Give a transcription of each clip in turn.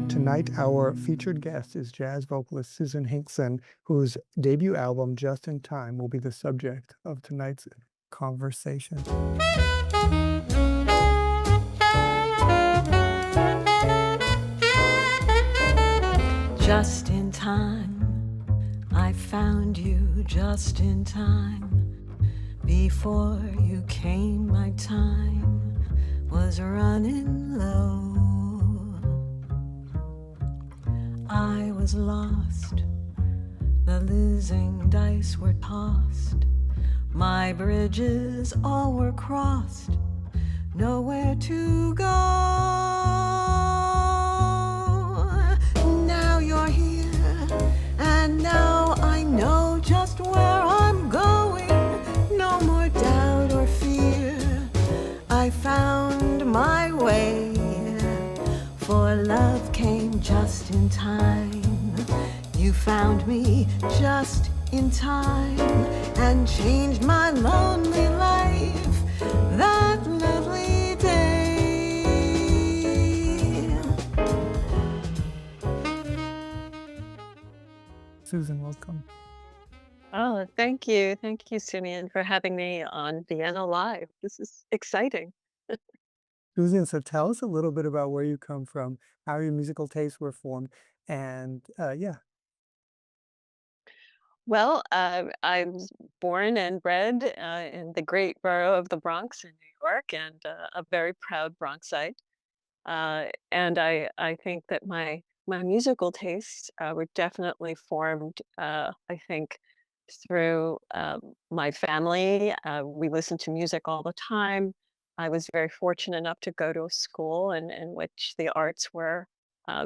Tonight, our featured guest is jazz vocalist Susan Hinkson, whose debut album, Just in Time, will be the subject of tonight's conversation. Just in time, I found you just in time. Before you came, my time was running low. I was lost, the losing dice were tossed. My bridges all were crossed, nowhere to go. Now you're here, and now I know just where I'm going. No more doubt or fear, I found my way. For love came just in time. You found me just in time and changed my lonely life that lovely day. Susan, welcome. Oh, thank you. Thank you, Simeon, for having me on Vienna Live. This is exciting. Susan, so tell us a little bit about where you come from, how your musical tastes were formed, and yeah. Well, I was born and bred in the great borough of the Bronx in New York, and a very proud Bronxite. And I think that my musical tastes were definitely formed, I think, through my family. We listened to music all the time. I was very fortunate enough to go to a school in which the arts were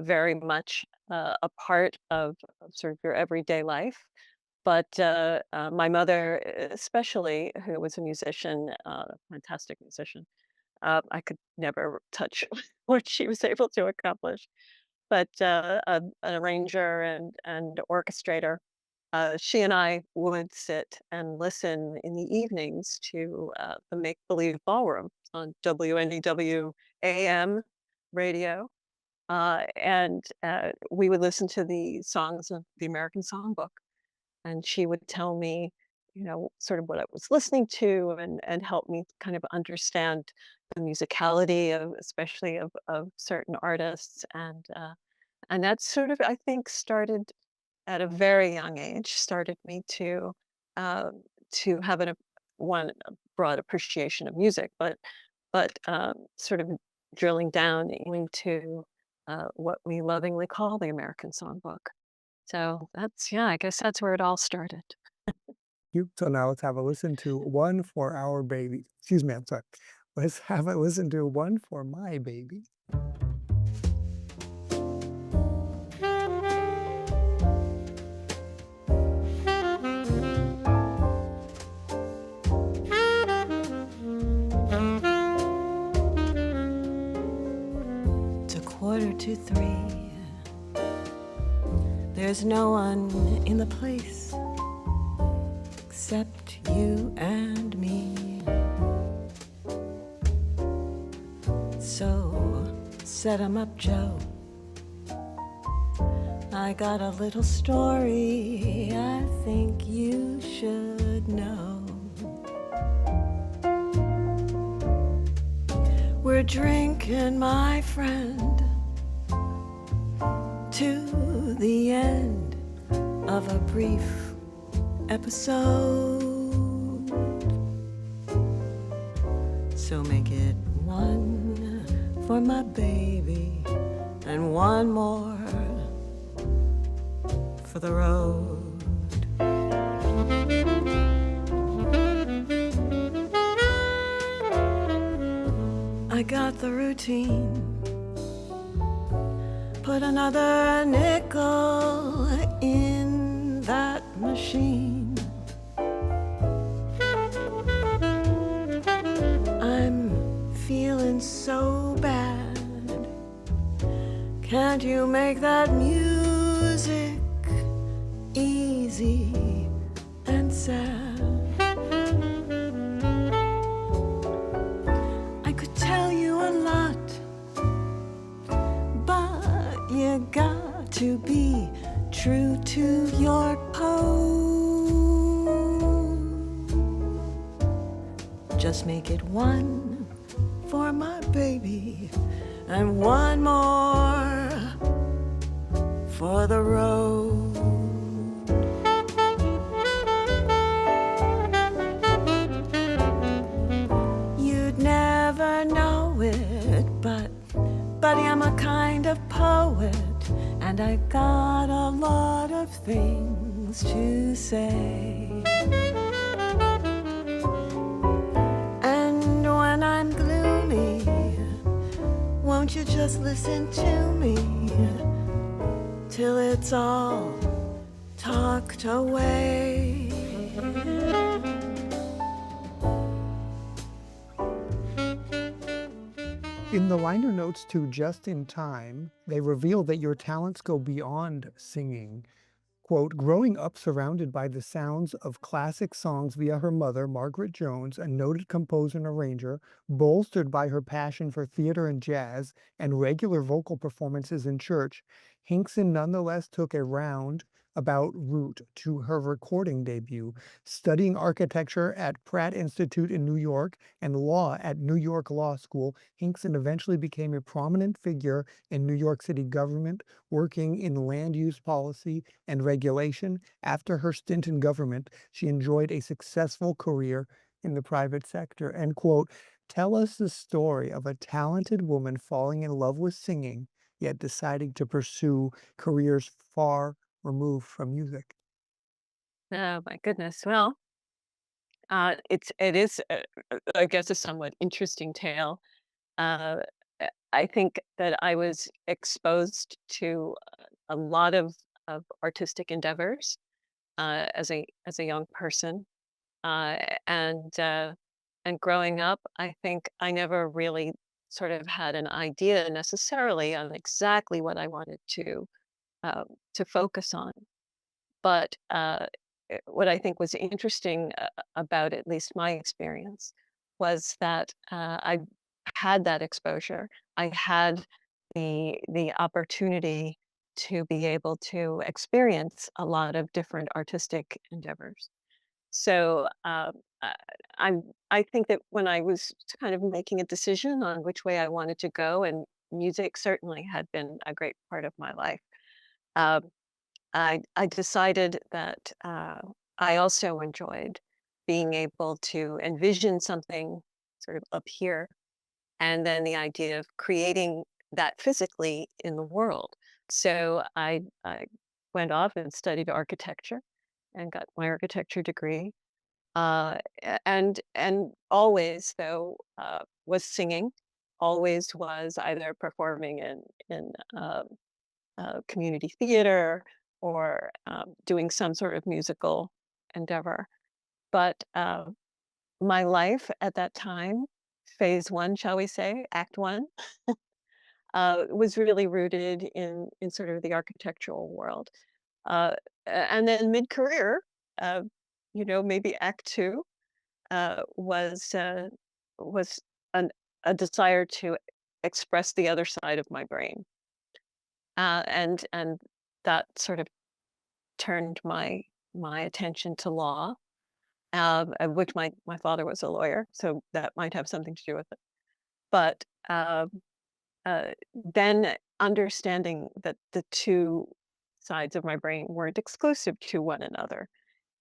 very much a part of sort of your everyday life. But my mother, especially, who was a musician, fantastic musician, I could never touch what she was able to accomplish. But an arranger and orchestrator, she and I would sit and listen in the evenings to the Make Believe Ballroom on WNEW AM radio. And we would listen to the songs of the American Songbook. And she would tell me, sort of what I was listening to and help me kind of understand the musicality of especially of certain artists. And that sort of, I think, started at a very young age, started me uh, to have a broad appreciation of music, but sort of drilling down into what we lovingly call the American Songbook. So yeah, I guess that's where it all started. So now let's have a listen to One for Our Baby. Excuse me, I'm sorry. Let's have a listen to One for My Baby. It's 2:45. There's no one in the place except you and me. So set 'em up, Joe. I got a little story I think you should know. We're drinking, my friend, to the end of a brief episode. So make it one for my baby and one more for the road. I got the routine put another nickel in that machine. I'm feeling so bad. Can't you make that music easy and sad? I could tell you a lot, but you got to be true to your pose. Just make it one for my baby and one more for the road. You'd never know it, but buddy, I'm a kind of poet, and I got a lot of things to say. And when I'm gloomy, won't you just listen to me till it's all talked away? In the liner notes to Just in Time, they reveal that your talents go beyond singing. Quote, growing up surrounded by the sounds of classic songs via her mother, Margaret Jones, a noted composer and arranger, bolstered by her passion for theater and jazz, and regular vocal performances in church, Hinkson nonetheless took a roundabout route to her recording debut, studying architecture at Pratt Institute in New York and law at New York Law School. Hinkson eventually became a prominent figure in New York City government, working in land use policy and regulation. After her stint in government, she enjoyed a successful career in the private sector. End quote. Tell us the story of a talented woman falling in love with singing, yet deciding to pursue careers far removed from music. Oh my goodness. Well, it is, I guess, a somewhat interesting tale. Uh, I think that I was exposed to a lot of artistic endeavors as a young person, uh, and uh, and growing up, I think I never really sort of had an idea necessarily on exactly what I wanted um, to focus on. But what I think was interesting about at least my experience was that I had that exposure. I had the opportunity to be able to experience a lot of different artistic endeavors. So uh, I'm I think that when I was kind of making a decision on which way I wanted to go, and music certainly had been a great part of my life. Uh, I decided that I also enjoyed being able to envision something sort of up here, and then the idea of creating that physically in the world. So I went off and studied architecture and got my architecture degree. And always though was singing, always was either performing in community theater or doing some sort of musical endeavor. But my life at that time, phase one, shall we say, act one, was really rooted in sort of the architectural world. Uh, and then mid career, uh, maybe act two was an, a desire to express the other side of my brain, and that sort of turned my attention to law, of which my father was a lawyer, so that might have something to do with it. But then understanding that the two sides of my brain weren't exclusive to one another,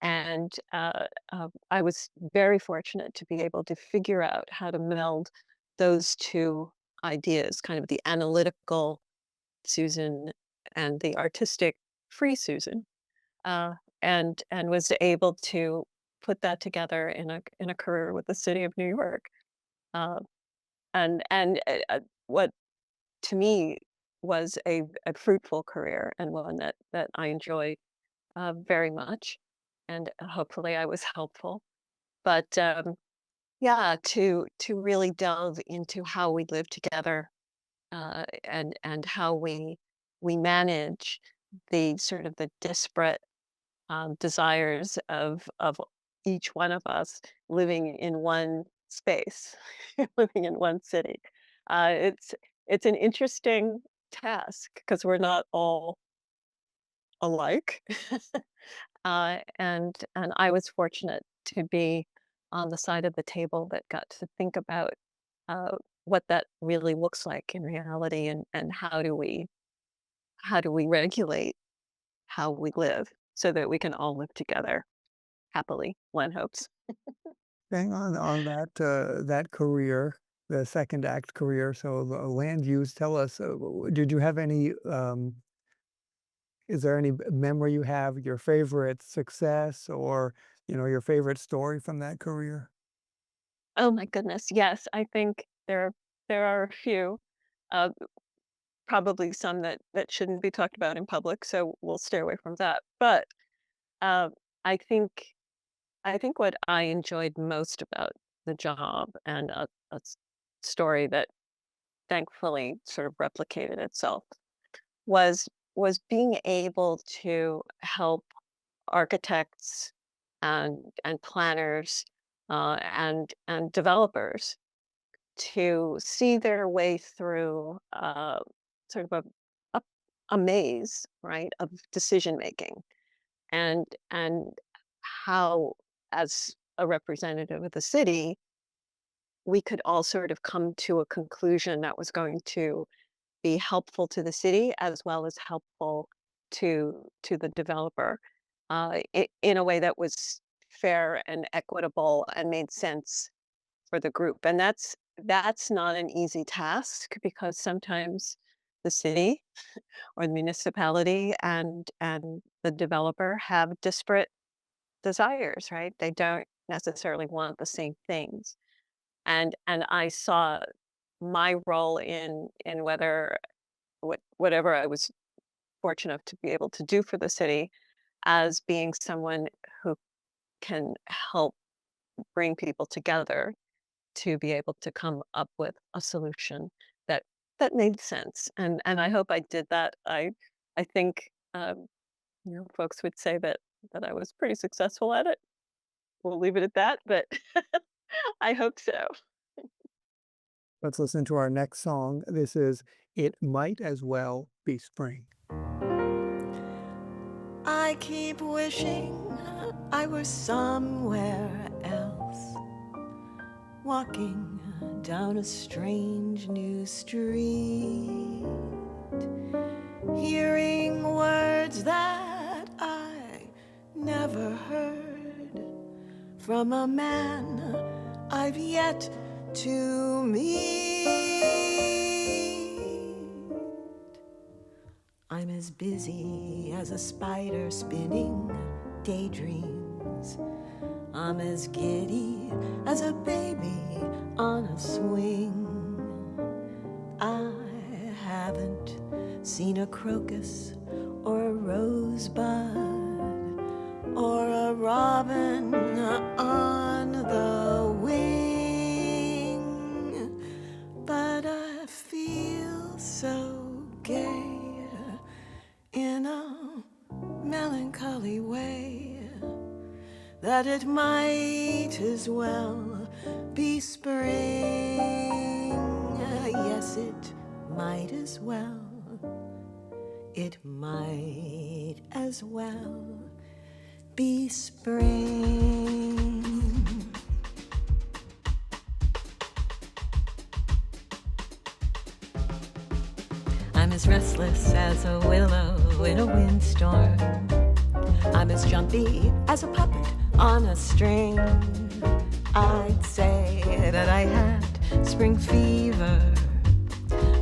and I was very fortunate to be able to figure out how to meld those two ideas, kind of the analytical Susan and the artistic free Susan, uh, and was able to put that together in a career with the city of New York. Uh, and what to me was a fruitful career and one that I enjoyed very much, and hopefully I was helpful. But yeah, to really delve into how we live together and how we manage the sort of the disparate desires of each one of us living in one space, living in one city. It's an interesting task because we're not all alike. And I was fortunate to be on the side of the table that got to think about uh, what that really looks like in reality, and how do we regulate how we live so that we can all live together happily, one hopes. Staying on that career, the second act career, so the land use, tell us, did you have any, is there any memory you have, your favorite success or, your favorite story from that career? Oh my goodness, yes, I think there are a few, uh, probably some that shouldn't be talked about in public, so we'll stay away from that. But uh, I think I think what I enjoyed most about the job, and story that thankfully sort of replicated itself, was was being able to help architects and planners and developers to see their way through sort of a a maze, right, of decision making, and how, as a representative of the city, we could all sort of come to a conclusion that was going to be helpful to the city as well as helpful to the developer, in a way that was fair and equitable and made sense for the group. And that's not an easy task because sometimes the city or the municipality and the developer have disparate desires, right? They don't necessarily want the same things. And I saw my role in whatever I was fortunate enough to be able to do for the city as being someone who can help bring people together to be able to come up with a solution that that made sense. And I hope I did that. I think folks would say that I was pretty successful at it. We'll leave it at that, but I hope so. Let's listen to our next song. This is "It Might As Well Be Spring." I keep wishing I were somewhere else, walking down a strange new street, hearing words that I never heard from a man I've yet to meet. I'm as busy as a spider spinning daydreams. I'm as giddy as a baby on a swing. I haven't seen a crocus or a rosebud or a robin on the wing, but I feel so gay in a melancholy way that it might as well be spring. Yes, it might as well. It might as well be spring. I'm as restless as a willow in a windstorm. I'm as jumpy as a puppet on a string. I'd say that I had spring fever,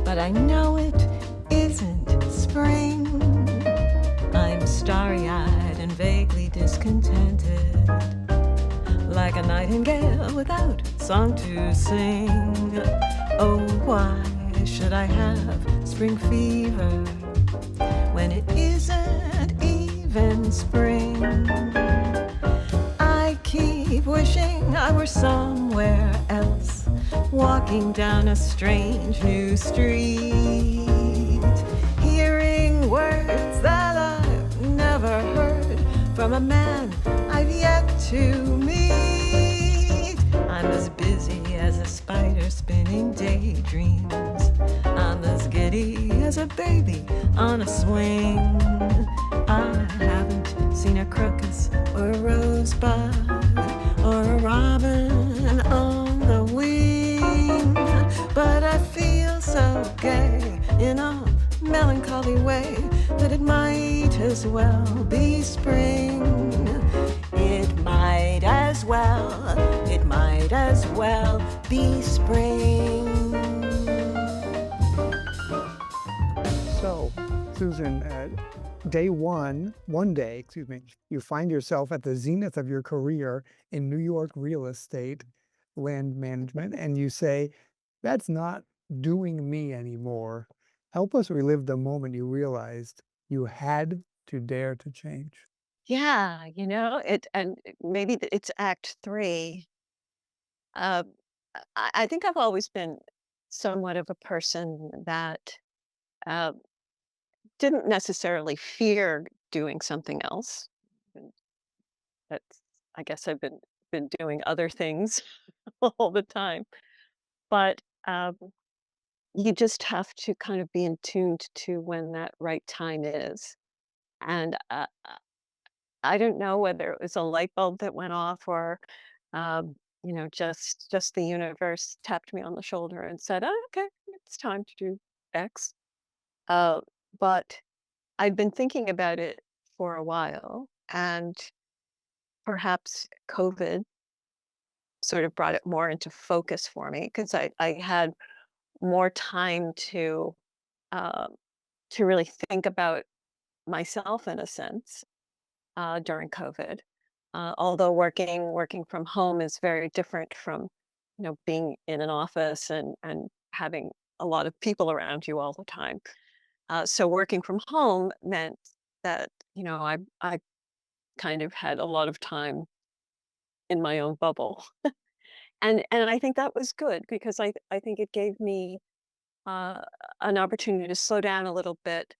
but I know it isn't spring. I'm starry-eyed and vaguely discontented, like a nightingale without song to sing. Oh, why should I have spring fever when it isn't even spring? I keep wishing I were somewhere else, walking down a strange new street, hearing words that I've never heard from a man I've yet to meet. I'm as busy as a spider spinning daydreams. I'm as giddy as a baby on a swing. I haven't seen a crocus or a rosebud or a robin on the wing, but I feel so gay in a melancholy way that it might as well be spring. It might as well be spring. So, Susan, day one day, excuse me, you find yourself at the zenith of your career in New York real estate, land management, and you say, that's not doing me anymore. Help us relive the moment you realized you had to dare to change. Yeah, maybe it's act 3. Uh, I think I've always been somewhat of a person that, uh, didn't necessarily fear doing something else. And that's I guess I've been doing other things all the time. But, you just have to kind of be in tuned to when that right time is. And, I don't know whether it was a light bulb that went off or, just the universe tapped me on the shoulder and said, "Oh, okay, it's time to do X." Uh, but I'd been thinking about it for a while, and perhaps COVID sort of brought it more into focus for me because I had more time uh, to really think about myself in a sense during COVID. Although working from home is very different from, being in an office and having a lot of people around you all the time. So working from home meant that I kind of had a lot of time in my own bubble, and I think that was good because I think it gave me uh, an opportunity to slow down a little bit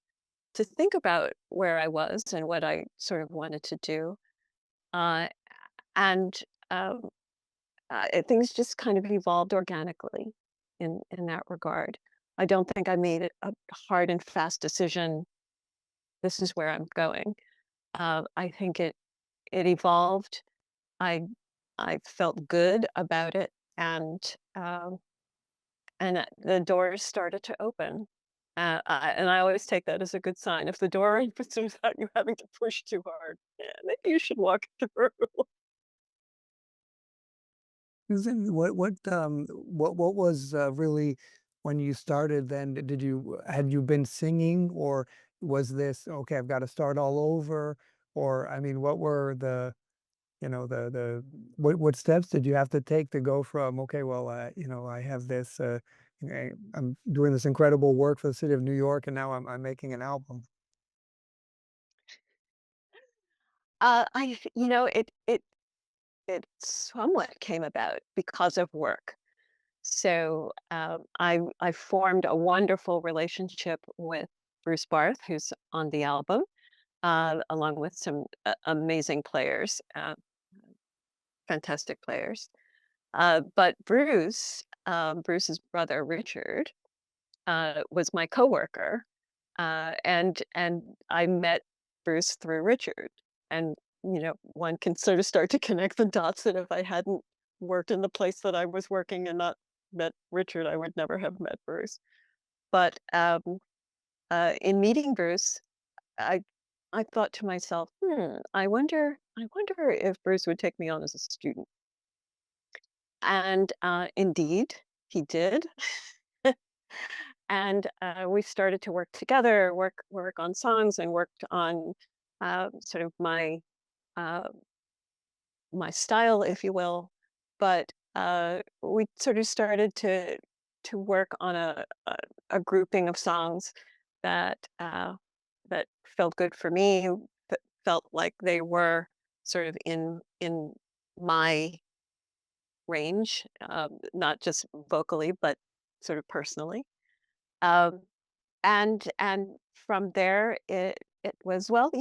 to think about where I was and what I sort of wanted to do. Uh, and Things just kind of evolved organically in that regard. I don't think I made it a hard and fast decision. This is where I'm going. I think it evolved. I I felt good about it, and the doors started to open. And I always take that as a good sign. If the door opens without you having to push too hard, yeah, maybe you should walk through. Susan, what was really when you started then? Had you been singing, or was this okay? I've got to start all over, or I mean, what were what steps did you have to take to go from okay, well, I have this, I'm doing this incredible work for the city of New York, and now I'm making an album. It somewhat came about because of work. So I formed a wonderful relationship with Bruce Barth, who's on the album, along with some amazing players, fantastic players. But Bruce's brother Richard, was my coworker, and I met Bruce through Richard, and one can sort of start to connect the dots that if I hadn't worked in the place that I was working and not met Richard, I would never have met Bruce. But in meeting Bruce, I I thought to myself, I wonder if Bruce would take me on as a student, and indeed he did. And we started to work together, work on songs, and worked on sort of uh, my style, if you will. But we sort of started to work on a grouping of songs that that felt good for me, that felt like they were sort of in my range, not just vocally, but sort of personally. Um, and from there, it was, well,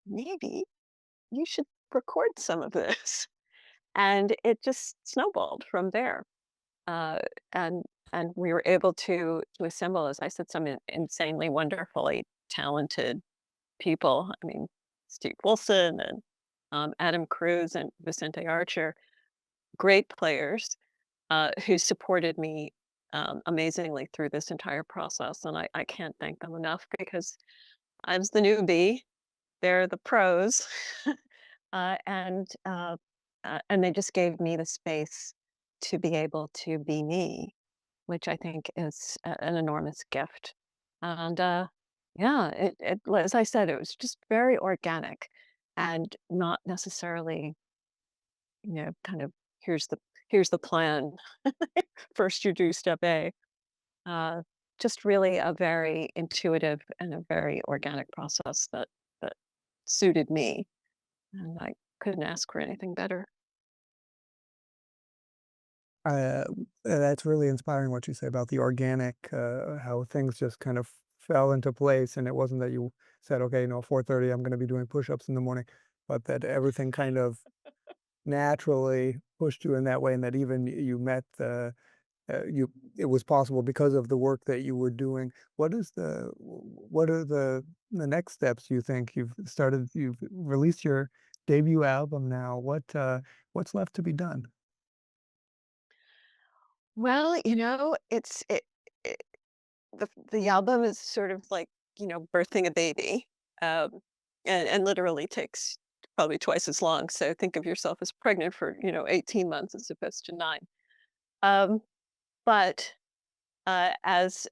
maybe you should record some of this, and it just snowballed from there. Uh, and and we were able to assemble, as I said, some insanely wonderfully talented people. I mean, Steve Wilson and Adam Cruz and Vicente Archer, great players who supported me amazingly through this entire process. And I can't thank them enough because I was the newbie, they're the pros, uh, and uh, and they just gave me the space to be able to be me, which I think is an enormous gift. And yeah, as I said, it was just very organic and not necessarily, kind of here's the here's the plan. First, you do step A. Uh, just really a very intuitive and a very organic process that suited me, and I couldn't ask for anything better. Uh, that's really inspiring what you say about the organic, how things just kind of fell into place, and it wasn't that you said, "Okay, 4:30, I'm gonna be doing push-ups in the morning," but that everything kind of naturally pushed you in that way, and that even you met the you it was possible because of the work that you were doing. What are the next steps you think? You've released your debut album now. What's left to be done? Well, it the album is sort of like, birthing a baby, um, and literally takes probably twice as long. So think of yourself as pregnant for 18 months as opposed to 9. Um, but as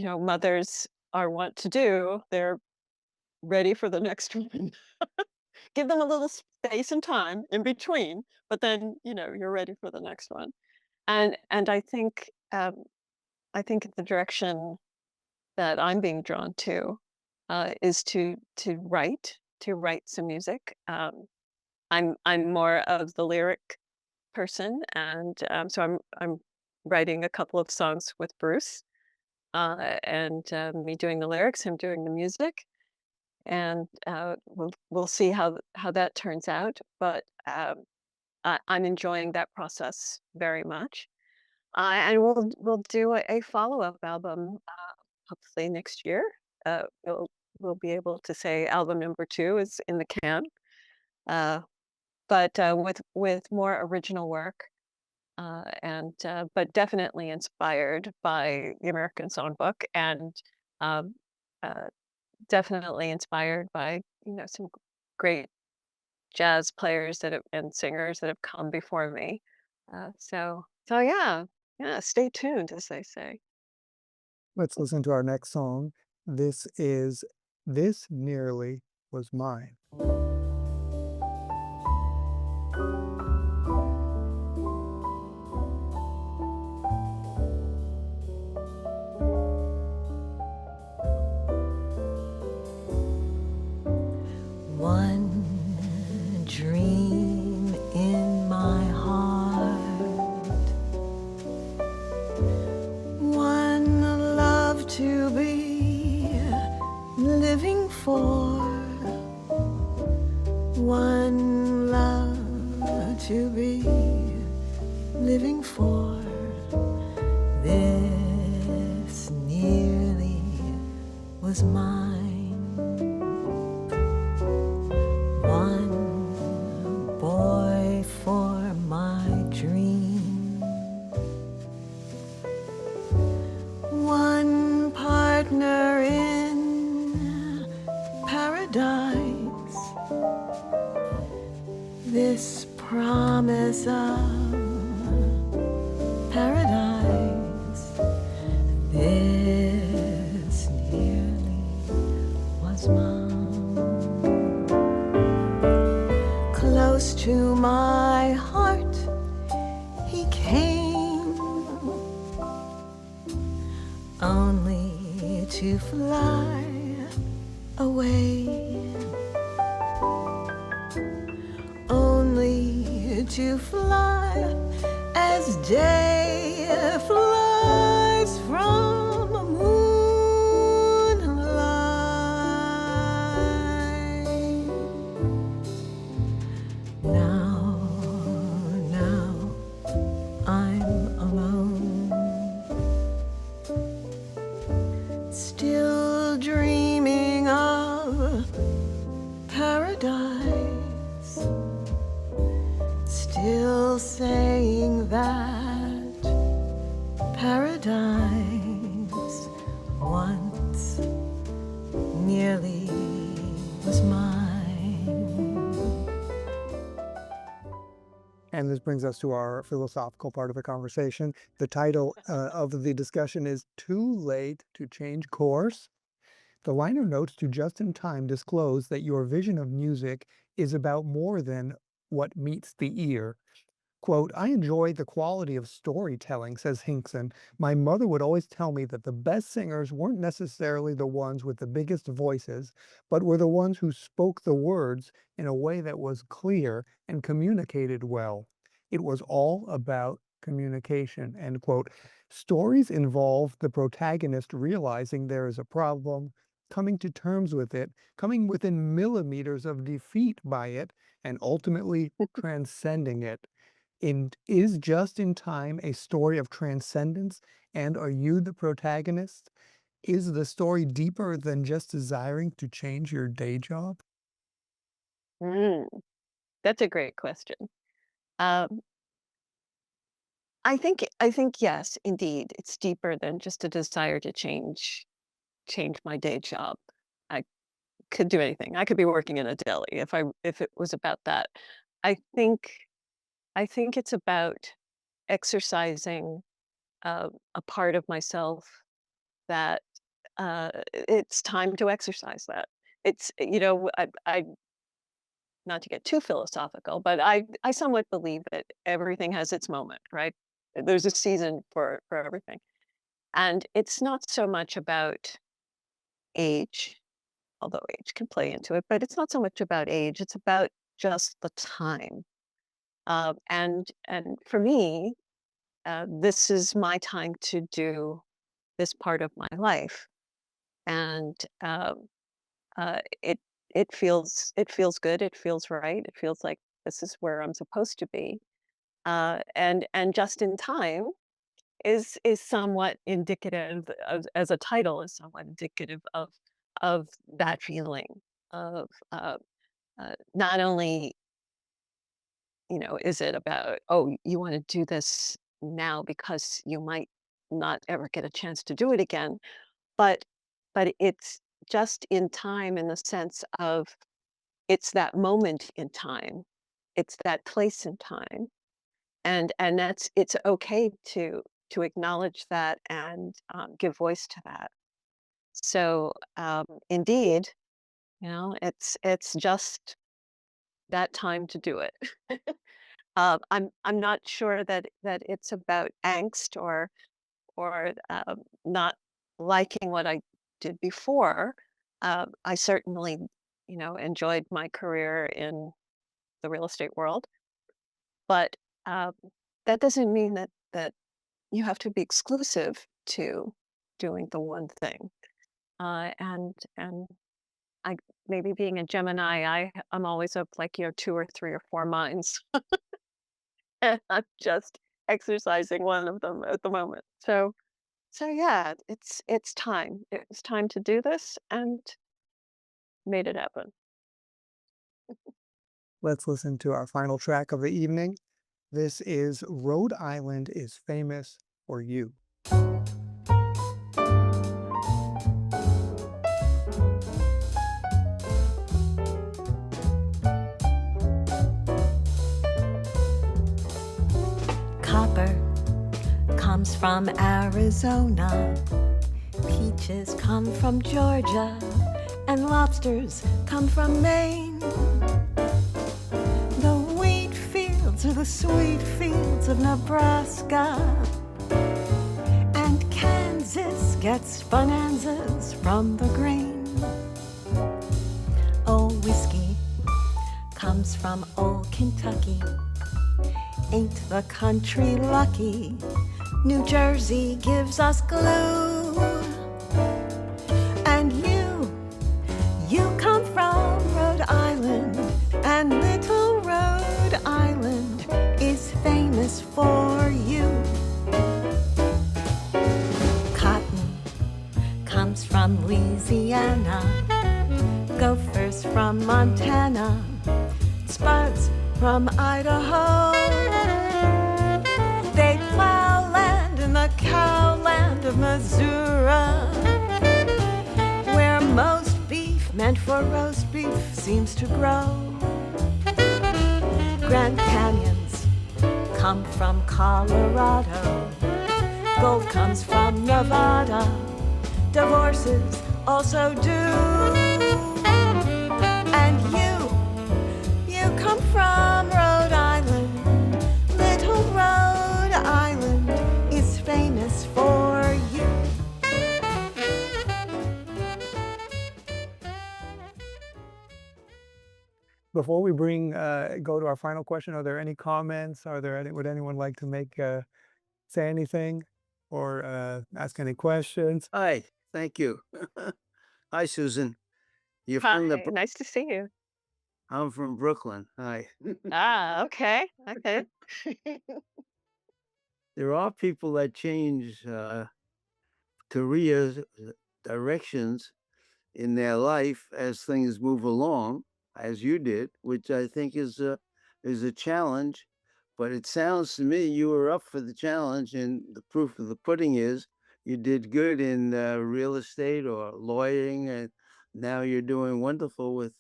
mothers are wont to do, they're ready for the next one. Give them a little space and time in between, but then you're ready for the next one. And I think the direction that I'm being drawn to is to write some music. I'm more of the lyric person, and so I'm writing a couple of songs with Bruce, and me doing the lyrics, him doing the music, and we'll see how that turns out. But I'm enjoying that process very much. And we'll do a follow-up album, hopefully next year. We'll be able to say album number 2 is in the can, uh, but with more original work, and but definitely inspired by the American Songbook, and um, uh, definitely inspired by some great jazz players and singers that have come before me. So yeah, yeah. Stay tuned, as they say. Let's listen to our next song. This is "This Nearly Was Mine." One dream in my heart, one love to be living for, one love to be living for. This nearly was mine. One boy for my dream, one partner in paradise. This promise of paradise, this nearly to fly away, only to fly as day flies from moonlight. Now I'm alone, still dreaming of paradise, still saying that paradise once nearly was mine. And this brings us to our philosophical part of the conversation. The title of the discussion is Too Late to Change Course. The liner notes to Just in Time disclose that your vision of music is about more than what meets the ear. Quote, I enjoy the quality of storytelling, says Hinkson. My mother would always tell me that the best singers weren't necessarily the ones with the biggest voices, but were the ones who spoke the words in a way that was clear and communicated well. It was all about communication, end quote. Stories involve the protagonist realizing there is a problem, coming to terms with it, coming within millimeters of defeat by it, and ultimately transcending it. Is Just in Time a story of transcendence, and are you the protagonist? Is the story deeper than just desiring to change your day job? Mm, that's a great question. Um, I think yes, indeed, it's deeper than just a desire to change my day job. I could do anything. I could be working in a deli if it was about that. I think I think it's about exercising a part of myself that it's time to exercise that. I not to get too philosophical, but I somewhat believe that everything has its moment, right? There's a season for everything. And it's not so much about age, although age can play into it, but it's not so much about age, it's about just the time. And for me, this is my time to do this part of my life. And it it feels good, it feels right, it feels like this is where I'm supposed to be. And just in time is somewhat indicative as a title is somewhat indicative of that feeling of not only is it about, oh, you want to do this now because you might not ever get a chance to do it again, but it's just in time in the sense of it's that moment in time, it's that place in time, and it's okay to acknowledge that and give voice to that. So indeed, it's just that time to do it. I'm not sure that it's about angst or not liking what I did before. I certainly, enjoyed my career in the real estate world, but um, that doesn't mean that you have to be exclusive to doing the one thing. And I maybe being a Gemini, I'm always of like 2 or 3 or 4 minds, and I'm just exercising one of them at the moment. So yeah, it's time. It's time to do this and made it happen. Let's listen to our final track of the evening. This is Rhode Island is Famous for You. Copper comes from Arizona, peaches come from Georgia, and lobsters come from Maine. The wheat fields are the sweet fields of Nebraska, and Kansas gets bonanzas from the grain. Old whiskey comes from old Kentucky. Ain't the country lucky? New Jersey gives us glue. And you come from Rhode Island, and little Rhode Island is famous for you. Cotton comes from Louisiana, gophers from Montana, spuds from Idaho. They plow land in the cowland of Missouri, where most beef meant for roast beef seems to grow. Grand Canyons come from Colorado, gold comes from Nevada, divorces also do. And you come from Rhode Island. Little Rhode Island is famous for you. Before we go to our final question, are there any comments? Would anyone like to say anything or ask any questions? Hi, thank you. Hi, Susan. You're from the Hi, Bro nice to see you. I'm from Brooklyn. Hi. Ah, okay, okay. There are people that change, careers, directions in their life as things move along, as you did, which I think is a challenge, but it sounds to me you were up for the challenge, and the proof of the pudding is you did good in, real estate or lawyering, and now you're doing wonderful with,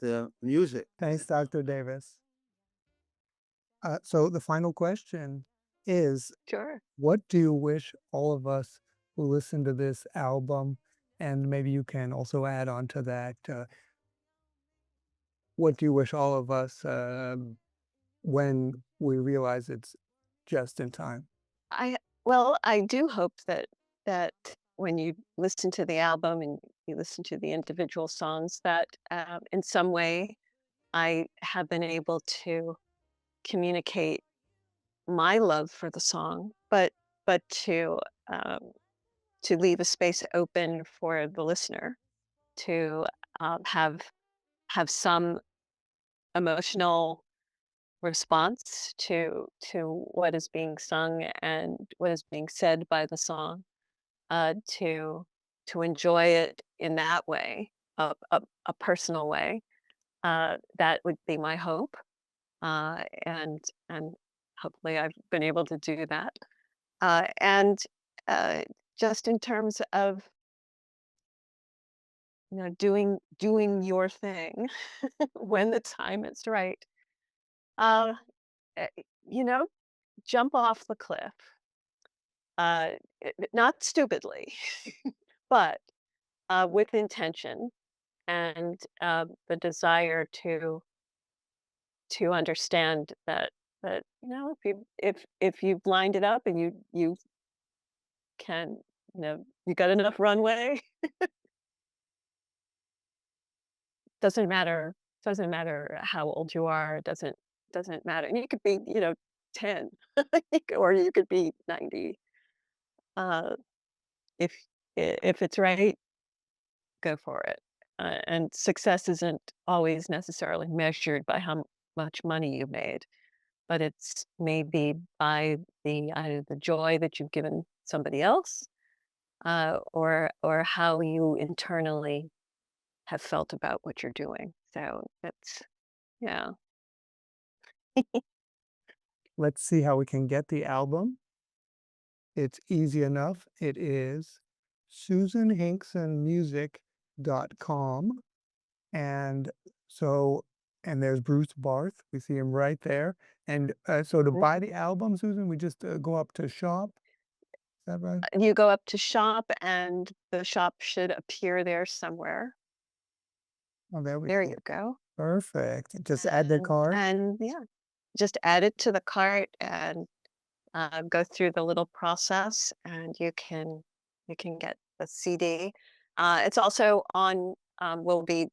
music. Thanks, Dr. Davis. So the final question is, Sure. what do you wish all of us who listen to this album, and maybe you can also add on to that, what do you wish all of us when we realize it's just in time? I well, I do hope that when you listen to the album and you listen to the individual songs that, in some way, I have been able to communicate my love for the song, but um, to leave a space open for the listener to, have some emotional response to what is being sung and what is being said by the song, to enjoy it in that way, a personal way. That would be my hope, and hopefully I've been able to do that. And just in terms of doing your thing when the time is right. Uh, eh, you know, jump off the cliff. Not stupidly, but with intention and the desire to understand that if you've lined it up and you can you got enough runway. Doesn't matter how old you are. It doesn't matter. And you could be 10 or you could be 90. Uh, if if it's right, go for it. And success isn't always necessarily measured by how much money you made, but it's maybe by the either the joy that you've given somebody else, or how you internally have felt about what you're doing. So that's yeah. Let's see how we can get the album. It's easy enough. It is susanhinksonmusic.com. And so, and there's Bruce Barth. We see him right there. And so to buy the album, Susan, we just go up to shop. Is that right? You go up to shop and the shop should appear there somewhere. Oh, there we There go. you go. Perfect. Just add the card. And yeah, just add it to the cart and go through the little process and you can get the CD. It's also on, will be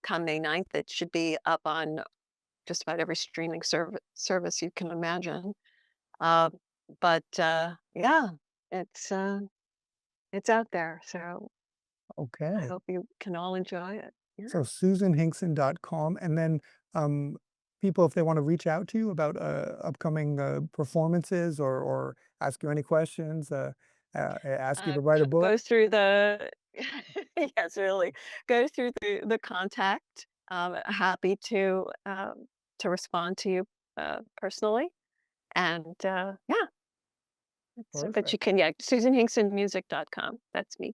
come May 9th. It should be up on just about every streaming service you can imagine. Uh, but yeah, it's uh, it's out there. So I Okay. hope you can all enjoy it. So Yeah. SusanHinkson.com, and then, um, people, if they wanna reach out to you about, upcoming, performances or ask you any questions, ask you to write a book. Go through the yes, really. Go through the contact. Happy to respond to you personally. And yeah, but you Perfect. can, yeah, SusanHicksonMusic.com. That's me.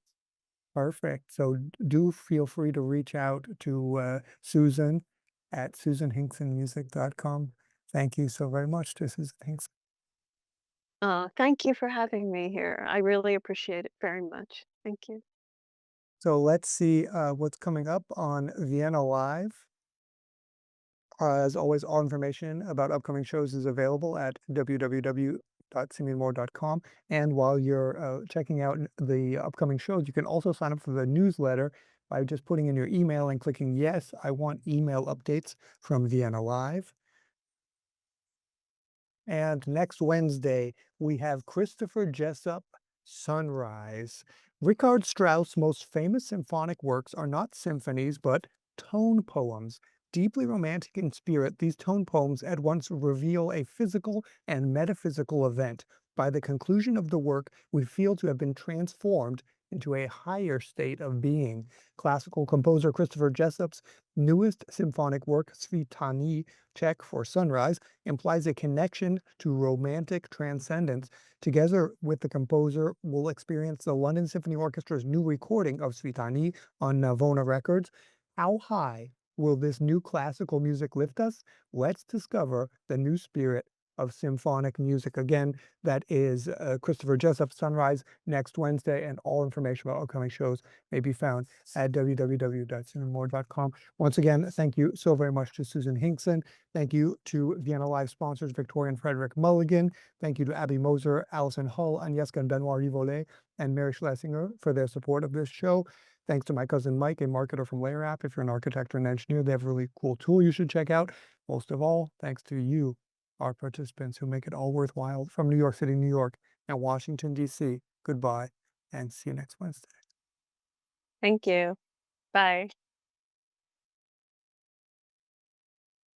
Perfect. So do feel free to reach out to Susan at SusanHinksonMusic.com. Thank you so very much to Susan Hinkson. Thank you for having me here. I really appreciate it very much. Thank you. So let's see what's coming up on Vienna Live. As always, all information about upcoming shows is available at www.singingmore.com. And while you're checking out the upcoming shows, you can also sign up for the newsletter by just putting in your email and clicking yes, I want email updates from Vienna Live. And next Wednesday, we have Christopher Jessup Sunrise. Richard Strauss' most famous symphonic works are not symphonies, but tone poems. Deeply romantic in spirit, these tone poems at once reveal a physical and metaphysical event. By the conclusion of the work, we feel to have been transformed into a higher state of being. Classical composer Christopher Jessup's newest symphonic work, Svitany, Czech for Sunrise, implies a connection to romantic transcendence. Together with the composer, we'll experience the London Symphony Orchestra's new recording of Svitany on Navona Records. How high will this new classical music lift us? Let's discover the new spirit of symphonic music. Again, that is Christopher Jessup Sunrise next Wednesday, and all information about upcoming shows may be found at www.singingmore.com. Once again, thank you so very much to Susan Hinkson. Thank you to Vienna Live sponsors Victoria and Frederick Mulligan. Thank you to Abby Moser, Allison Hull, Agnieszka and Benoit Rivolet, and Mary Schlesinger for their support of this show. Thanks to my cousin Mike, a marketer from Layer App. If you're an architect or an engineer, they have a really cool tool you should check out. Most of all, thanks to you, our participants who make it all worthwhile from New York City, New York, and Washington, D.C. Goodbye, and see you next Wednesday. Thank you. Bye.